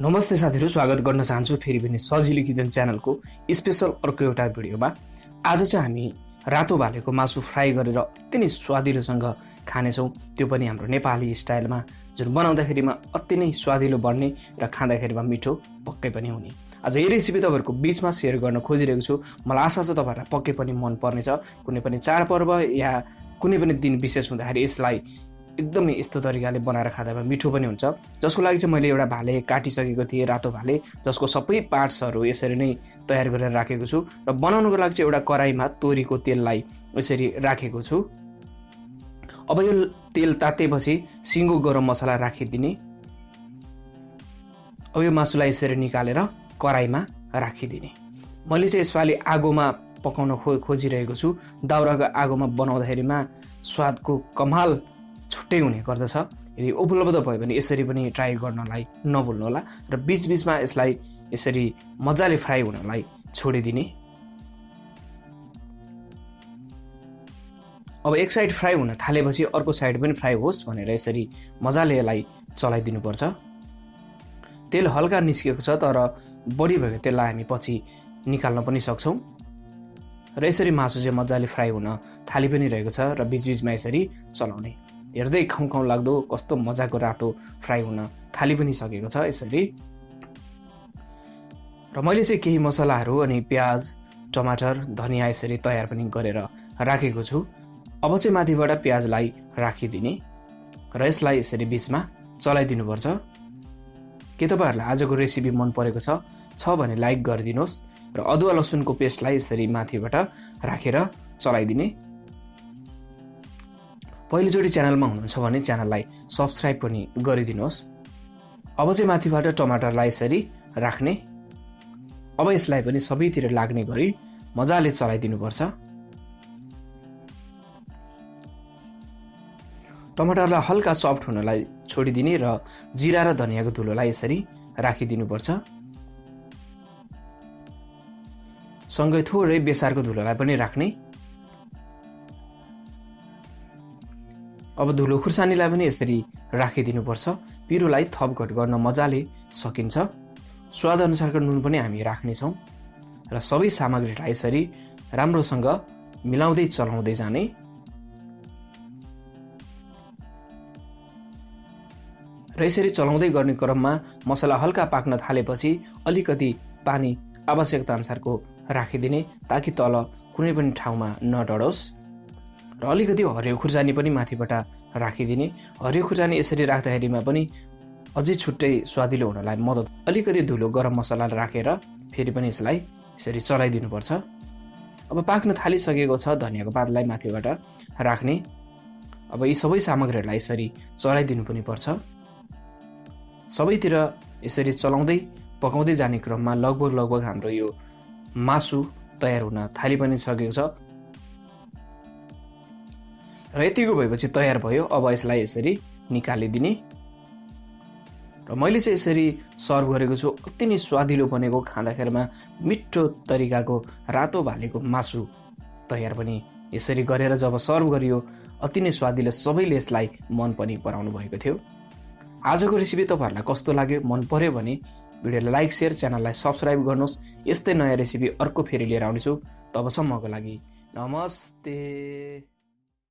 नमस्ते साथीहरु, स्वागत गर्न चाहन्छु फेरि पनि सजिलोकिचन च्यानलको स्पेशल अर्को एउटा भिडियोमा। आज चाहिँ हामी रातो भालेको मासु फ्राई गरेर अति नै स्वादिलोसँग खानेछौँ, त्यो पनि हाम्रो नेपाली स्टाइलमा, जुन बनाउँदाखेरिमा अति नै स्वादिलो बन्ने र खाँदाखेरिमा मिठो पक्कै पनि हुने। आज यो रेसिपी तपाईहरुको बीचमा शेयर गर्न खोजिरहेको छु। मलाई आशा छ तपाईहरुलाई पक्कै पनि मन पर्नेछ। कुनै पनि चाडपर्व या कुनै पनि दिन विशेष हुँदाखेरि यसलाई एकदमै यस्तो तरिकाले बनाएर खाँदामा मिठो पनि हुन्छ। जसको लागि चाहिँ मैले एउटा भाले काटिसकेको थिएँ, रातो भाले, जसको सबै पार्ट्सहरू यसरी नै तयार गरेर राखेको छु र बनाउनको लागि चाहिँ एउटा कराईमा तोरीको तेललाई यसरी राखेको छु। अब यो तेल तातेपछि सिङ्गो गरम मसला राखिदिने। अब यो मासुलाई यसरी निकालेर कराईमा राखिदिने। मैले चाहिँ यसपालि आगोमा पकाउन खोजिरहेको छु। दाउराको आगोमा बनाउँदाखेरिमा स्वादको कमाल छुट्टै हुने गर्दछ। यदि उपलब्ध भयो भने यसरी पनि ट्राई गर्नलाई नभुल्नुहोला र बीचबीचमा यसलाई यसरी मजाले फ्राई हुनलाई छोडिदिने। अब एक साइड फ्राई हुन थालेपछि अर्को साइड पनि फ्राई होस् भनेर यसरी मजाले यसलाई चलाइदिनुपर्छ। तेल हल्का निस्केको छ, तर बढी भएको तेललाई हामी पछि निकाल्न पनि सक्छौँ र यसरी मासु चाहिँ मजाले फ्राई हुन थाली पनि रहेको छ र बीचबीचमा यसरी चलाउने। हेर्दै खाउँ लाग्दो कस्तो मजाको रातो फ्राई हुन थाली पनि सकेको छ यसरी। र मैले चाहिँ केही मसलाहरू अनि प्याज, टमाटर, धनियाँ यसरी तयार पनि गरेर राखेको छु। अब चाहिँ माथिबाट प्याजलाई राखिदिने र यसलाई यसरी बीचमा चलाइदिनुपर्छ। के तपाईहरुलाई आजको रेसिपी मन परेको छ भने लाइक गरिदिनुहोस् र अदुवा लसुनको पेस्टलाई यसरी माथिबाट राखेर चलाइदिने। पहिलोचोटि च्यानलमा हुनुहुन्छ भने च्यानललाई सब्सक्राइब पनि गरिदिनुहोस्। अब चाहिँ माथिबाट टमाटरलाई यसरी राख्ने। अब यसलाई पनि सबैतिर लाग्ने गरी मजाले चलाइदिनुपर्छ। टमाटरलाई हल्का सफ्ट हुनलाई छोडिदिने र जिरा र धनियाँको धुलोलाई यसरी राखिदिनुपर्छ। सँगै थोरै बेसारको धुलोलाई पनि राख्ने। अब धुलो खुर्सानीलाई पनि यसरी राखिदिनुपर्छ। पिरोलाई थपघट गर्न मजाले सकिन्छ। स्वाद अनुसारको नुन पनि हामी राख्नेछौँ र सबै सामग्रीलाई यसरी राम्रोसँग मिलाउँदै चलाउँदै जाने। र यसरी चलाउँदै गर्ने क्रममा मसला हल्का पाक्न थालेपछि अलिकति पानी आवश्यकता अनुसारको राखिदिने, ताकि तल कुनै पनि ठाउँमा नडढोस्। र अलिकति हरियो खुर्सानी पनि माथिबाट राखिदिने। हरियो खुर्सानी यसरी राख्दाखेरिमा पनि अझै छुट्टै स्वादिलो हुनलाई मद्दत। अलिकति धुलो गरम मसला राखेर फेरि पनि यसलाई यसरी चलाइदिनुपर्छ। अब पाक्न थालिसकेको छ, धनियाँको पातलाई माथिबाट राख्ने। अब यी सबै सामग्रीहरूलाई यसरी चलाइदिनु पनि पर्छ। सबैतिर यसरी चलाउँदै पकाउँदै जाने क्रममा लगभग हाम्रो यो मासु तयार हुन थाली पनि सकेको छ र यतिको भएपछि तयार भयो। अब यसलाई यसरी निकालिदिने र मैले चाहिँ यसरी सर्भ गरेको छु। अति नै स्वादिलो बनेको, खाँदाखेरिमा मिठो तरिकाको रातो भालेको मासु तयार पनि यसरी गरेर जब सर्भ गरियो अति नै स्वादिलो, सबैले यसलाई मन पनि पराउनु भएको थियो। आजको रेसिपी तपाईहरुलाई कस्तो लाग्यो? मन पर्यो भने भिडियोलाई लाइक, शेयर, च्यानललाई सब्सक्राइब गर्नुहोस्। यस्तै नयाँ रेसिपी अर्को फेरि लिएर आउनेछु। तबसम्मको लागि नमस्ते।